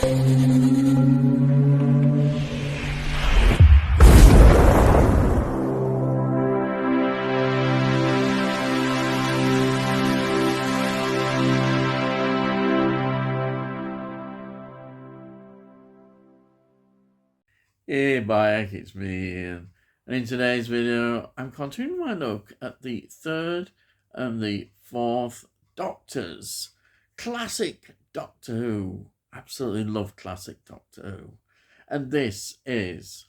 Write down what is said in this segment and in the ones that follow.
Hey, Bayek, it's me, Ian. And in today's video, I'm continuing my look at the third and the fourth Doctors. Classic Doctor Who. Absolutely love classic Doctor Who. And this is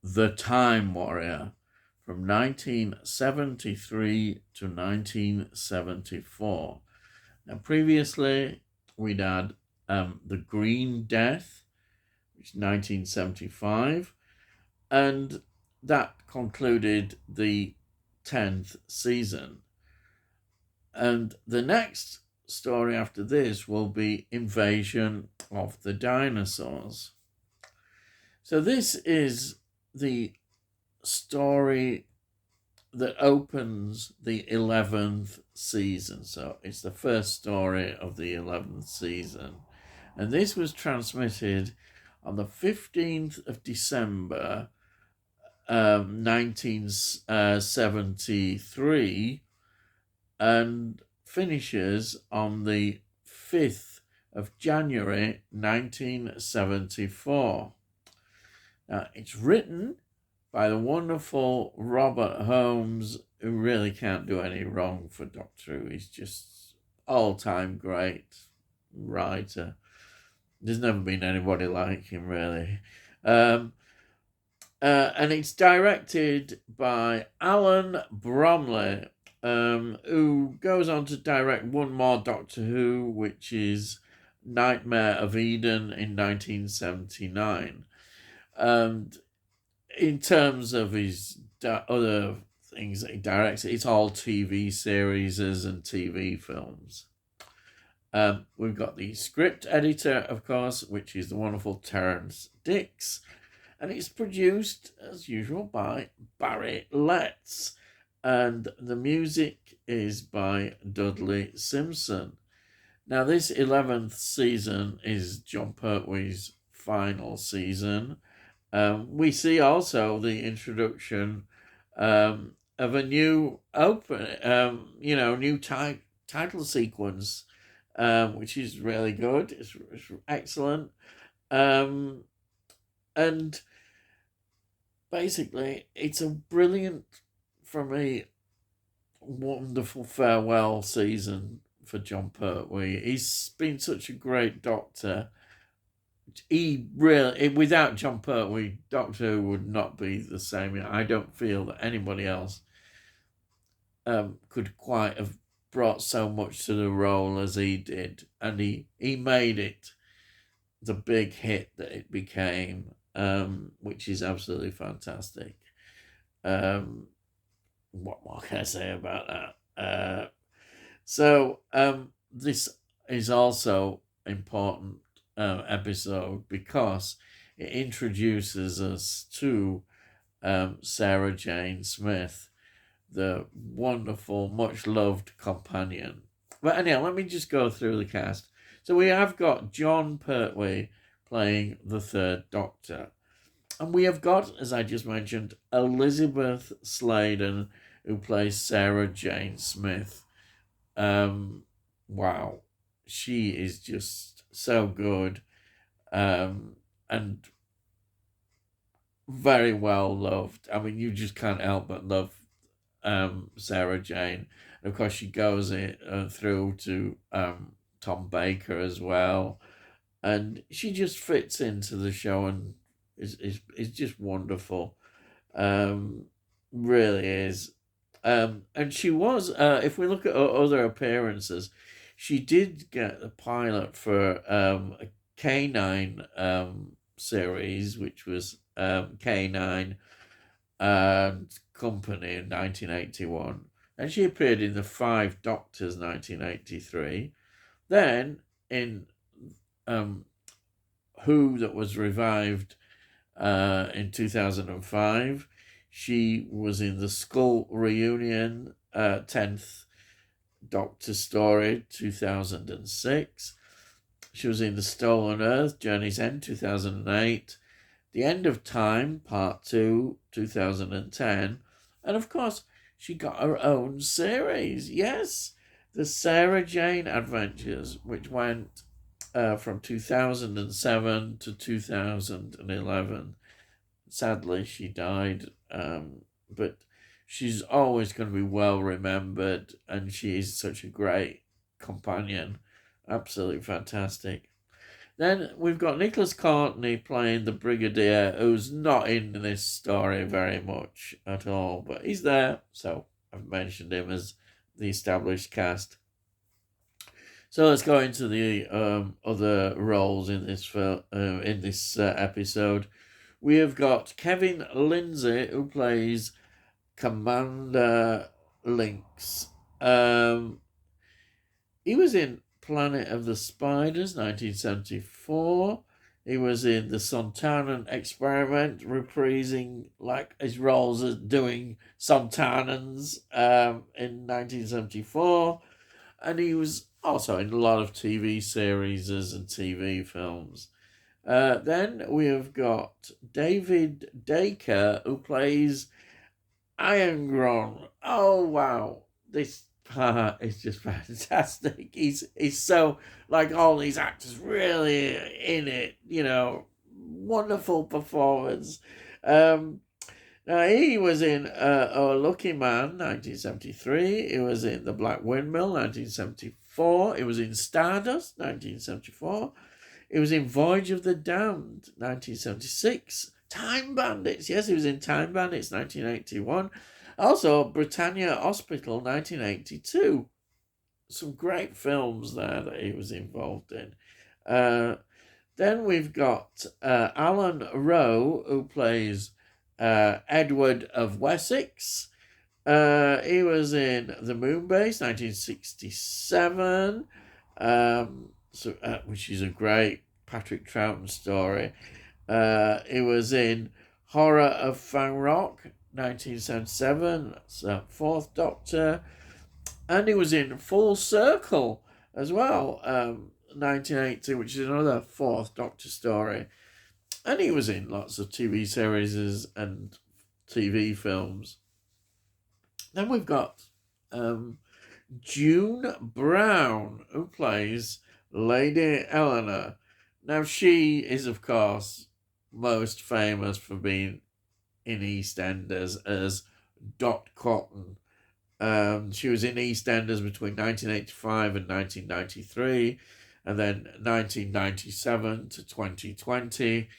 The Time Warrior from 1973 to 1974. Now, previously, we'd had The Green Death, which is 1975, and that concluded the 10th season. And the next story after this will be Invasion of the Dinosaurs. So this is the story that opens the 11th season. So it's the first story of the 11th season. And this was transmitted on the 15th of December, 1973, and finishes on the 5th of January, 1974. Now, it's written by the wonderful Robert Holmes, who really can't do any wrong for Doctor Who. He's just all-time great writer. There's never been anybody like him, really. And it's directed by Alan Bromley, who goes on to direct one more Doctor Who, which is Nightmare of Eden in 1979. And in terms of his other things that he directs, it's all TV series and TV films. We've got the script editor, of course, which is the wonderful Terence Dicks, and it's produced, as usual, by Barry Letts, and the music is by Dudley Simpson. Now, this 11th season is Jon Pertwee's final season. We see also the introduction of a new new title sequence, which is really good. It's excellent. And basically, it's a brilliant, for me, wonderful farewell season for Jon Pertwee. He's been such a great Doctor. He really, without Jon Pertwee, Doctor Who would not be the same. I don't feel that anybody else could quite have brought so much to the role as he did, and he made it the big hit that it became, which is absolutely fantastic. What more can I say about that? So this is also important episode because it introduces us to Sarah Jane Smith, the wonderful, much-loved companion. But anyhow, let me just go through the cast. So we have got Jon Pertwee playing the Third Doctor. And we have got, as I just mentioned, Elizabeth Sladen, who plays Sarah Jane Smith. Wow. She is just so good, and very well loved. I mean, you just can't help but love Sarah Jane. And of course, she goes through to Tom Baker as well, and she just fits into the show and is just wonderful. Really is. And she was, if we look at her other appearances, she did get the pilot for a K9 series, which was K9 and Company in 1981. And she appeared in The Five Doctors 1983. Then in Who, that was revived in 2005. She was in the Skull Reunion 10th Doctor story 2006. She was in The Stolen Earth, Journey's End, 2008. The End of Time, Part 2, 2010. And of course, she got her own series. Yes, The Sarah Jane Adventures, which went from 2007 to 2011. Sadly, she died, but she's always going to be well remembered, and she is such a great companion. Absolutely fantastic. Then we've got Nicholas Courtney playing the Brigadier, who's not in this story very much at all, but he's there, so I've mentioned him as the established cast. So let's go into the other roles in this episode. We have got Kevin Lindsay, who plays Commander Lynx. He was in Planet of the Spiders, 1974. He was in the Sontaran Experiment, reprising like his roles as doing Sontarans in 1974. And he was also in a lot of TV series and TV films. Then we have got David Dacre, who plays Iron. Oh, wow. This part is just fantastic. He's so, like all these actors, really in it, wonderful performance. Now, he was in Oh Lucky Man, 1973. He was in The Black Windmill, 1974. He was in Stardust, 1974. He was in Voyage of the Damned, 1976. Time Bandits. Yes, he was in Time Bandits, 1981. Also, Britannia Hospital, 1982. Some great films there that he was involved in. Then we've got Alan Rowe, who plays Edward of Wessex. He was in The Moonbase, 1967, which is a great Patrick Troughton story. He was in Horror of Fang Rock, 1977, that's Fourth Doctor. And he was in Full Circle as well, 1980, which is another Fourth Doctor story. And he was in lots of TV series and TV films. Then we've got June Brown, who plays Lady Eleanor. Now, she is, of course, most famous for being in EastEnders as Dot Cotton. She was in EastEnders between 1985 and 1993, and then 1997 to 2020.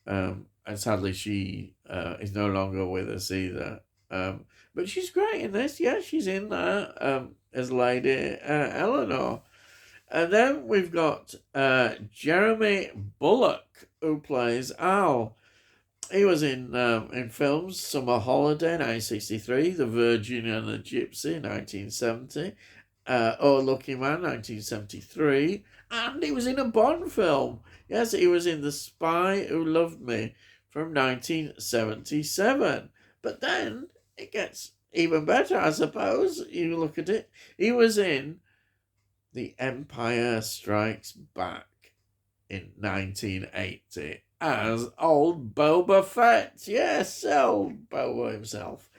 And sadly, she is no longer with us either. But she's great in this. Yeah, she's in there as Lady Eleanor. And then we've got Jeremy Bulloch, who plays Al. He was in films Summer Holiday, 1963, The Virgin and the Gypsy, 1970, Oh Lucky Man, 1973, and he was in a Bond film. Yes, he was in The Spy Who Loved Me from 1977. But then it gets even better, I suppose. You look at it. He was in The Empire Strikes Back in 1980 as old Boba Fett. Yes, old Boba himself.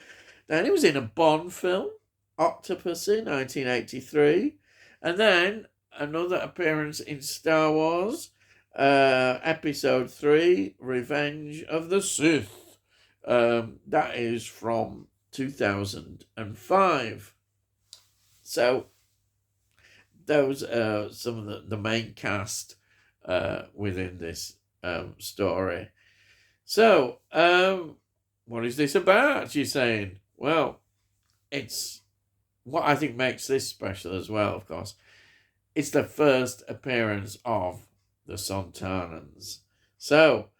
Then he was in a Bond film, Octopussy, 1983. And then another appearance in Star Wars, Episode 3, Revenge of the Sith. That is from 2005. So those are some of the main cast within this story. So, what is this about, you're saying? Well, it's what I think makes this special as well, of course. It's the first appearance of the Sontarans. So,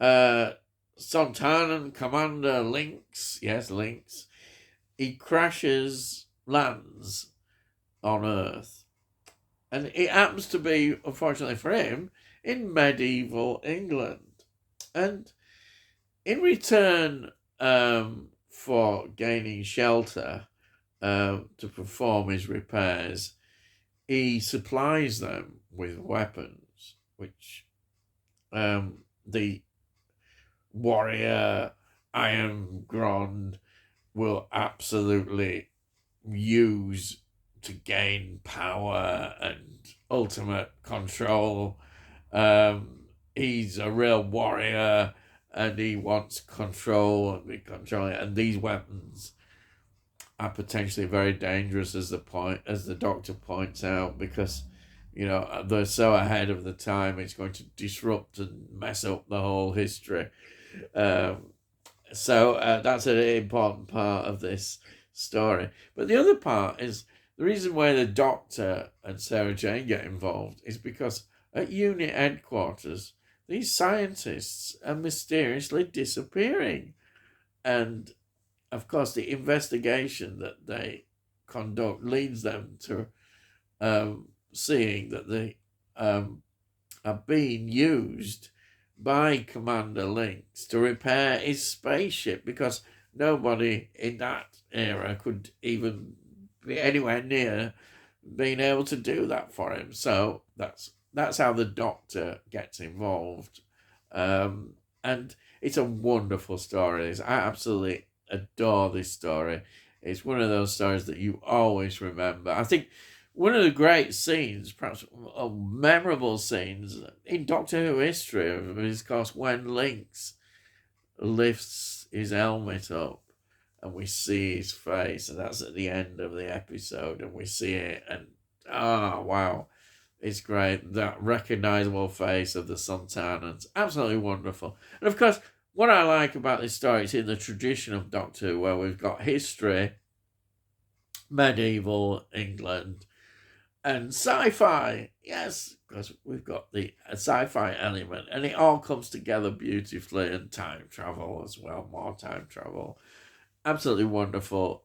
Sontaran Commander Lynx, yes, Lynx, he lands on Earth. And it happens to be, unfortunately for him, in medieval England. And in return for gaining shelter to perform his repairs, he supplies them with weapons. which the warrior Iron Grond will absolutely use to gain power and ultimate control. He's a real warrior and he wants control and be controlling. And these weapons are potentially very dangerous, as the Doctor points out, because they're so ahead of the time. It's going to disrupt and mess up the whole history. So that's an important part of this story. But the other part is the reason why the Doctor and Sarah Jane get involved is because at unit headquarters, these scientists are mysteriously disappearing. And, of course, the investigation that they conduct leads them to seeing that they are being used by Commander Lynx to repair his spaceship, because nobody in that era could even be anywhere near being able to do that for him. So that's how the Doctor gets involved. And it's a wonderful story. I absolutely adore this story. It's one of those stories that you always remember. I think one of the great scenes, perhaps memorable scenes in Doctor Who history, is, of course, when Lynx lifts his helmet up and we see his face, and that's at the end of the episode, and we see it, and wow, it's great. That recognisable face of the Sontanans, absolutely wonderful. And of course, what I like about this story is in the tradition of Doctor Who, where we've got history, medieval England, and sci-fi. Yes, because we've got the sci-fi element, and it all comes together beautifully, and time travel as well, more time travel. Absolutely wonderful.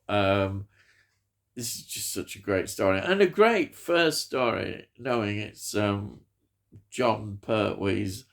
This is just such a great story, and a great first story, knowing it's John Pertwee's,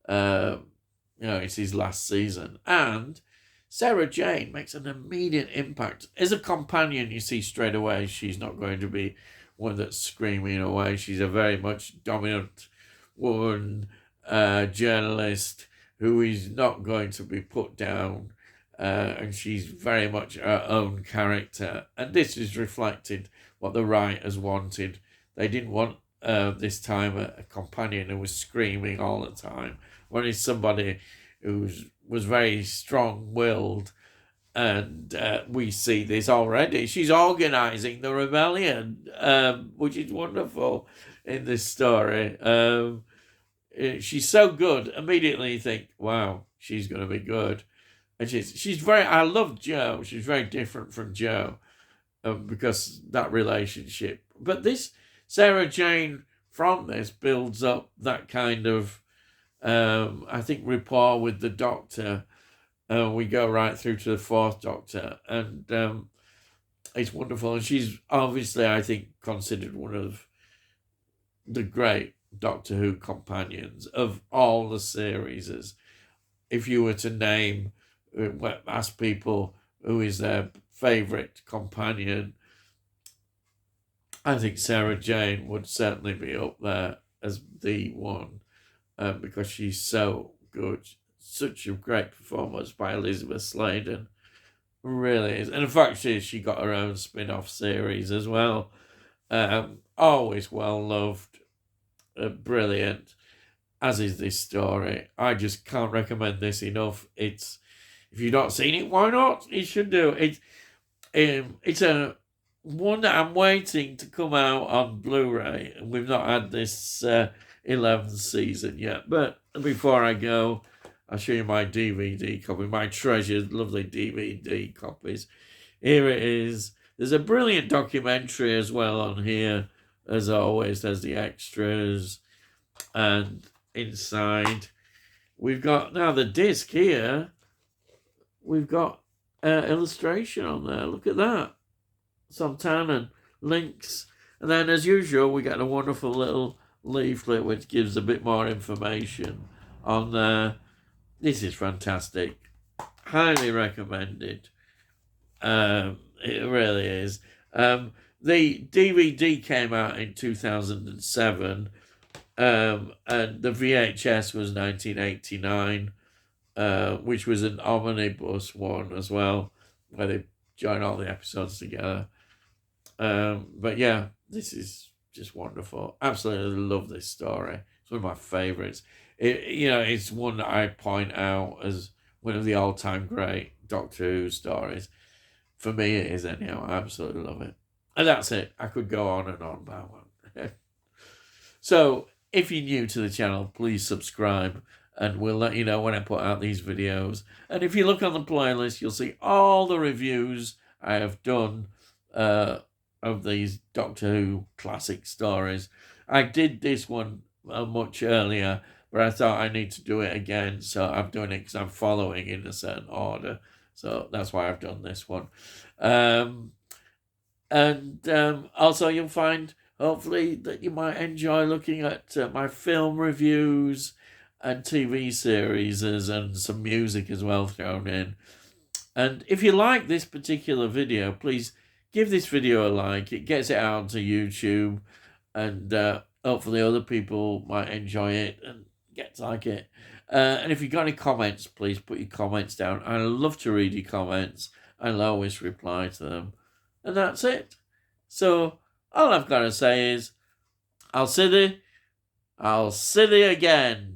it's his last season. And Sarah Jane makes an immediate impact. As a companion, you see straight away she's not going to be one that's screaming away. She's a very much dominant woman, journalist who is not going to be put down. And she's very much her own character. And this is reflected what the writers wanted. They didn't want this time a companion who was screaming all the time. Wanted somebody who was very strong-willed. And we see this already. She's organising the rebellion, which is wonderful in this story. She's so good. Immediately you think, wow, she's going to be good. And she's very, I love Jo. She's very different from Jo because that relationship. But this Sarah Jane from this builds up that kind of, I think, rapport with the Doctor. We go right through to the fourth Doctor, and it's wonderful. And she's obviously, I think, considered one of the great Doctor Who companions of all the series. If you were to name, ask people who is their favourite companion, I think Sarah Jane would certainly be up there as the one, because she's so good. Such a great performance by Elizabeth Sladen. Really is. And in fact, she got her own spin-off series as well. Always well loved. Brilliant. As is this story. I just can't recommend this enough. If you've not seen it, why not? You should do it. It's a one that I'm waiting to come out on Blu-ray. We've not had this 11th season yet. But before I go, I'll show you my DVD copy, my treasured, lovely DVD copies. Here it is. There's a brilliant documentary as well on here. As always, there's the extras. And inside, we've got, now the disc here, we've got illustration on there. Look at that. Sontanan, Lynx. And then, as usual, we get a wonderful little leaflet which gives a bit more information on there. This is fantastic. Highly recommended. It really is. The DVD came out in 2007. And the VHS was 1989, which was an omnibus one as well, where they join all the episodes together. But yeah, this is just wonderful. Absolutely love this story. It's one of my favourites. It's one that I point out as one of the all-time great Doctor Who stories. For me, it is anyhow. I absolutely love it. And that's it. I could go on and on about one. So, if you're new to the channel, please subscribe, and we'll let you know when I put out these videos. And if you look on the playlist, you'll see all the reviews I have done of these Doctor Who classic stories. I did this one much earlier, but I thought I need to do it again, so I'm doing it because I'm following in a certain order. So that's why I've done this one. Also, you'll find, hopefully, that you might enjoy looking at my film reviews and TV series and some music as well thrown in. And if you like this particular video, please give this video a like. It gets it out to YouTube, and hopefully other people might enjoy it and get to like it. And if you've got any comments, please put your comments down. I love to read your comments. I'll always reply to them. And that's it. So all I've got to say is, I'll see thee again.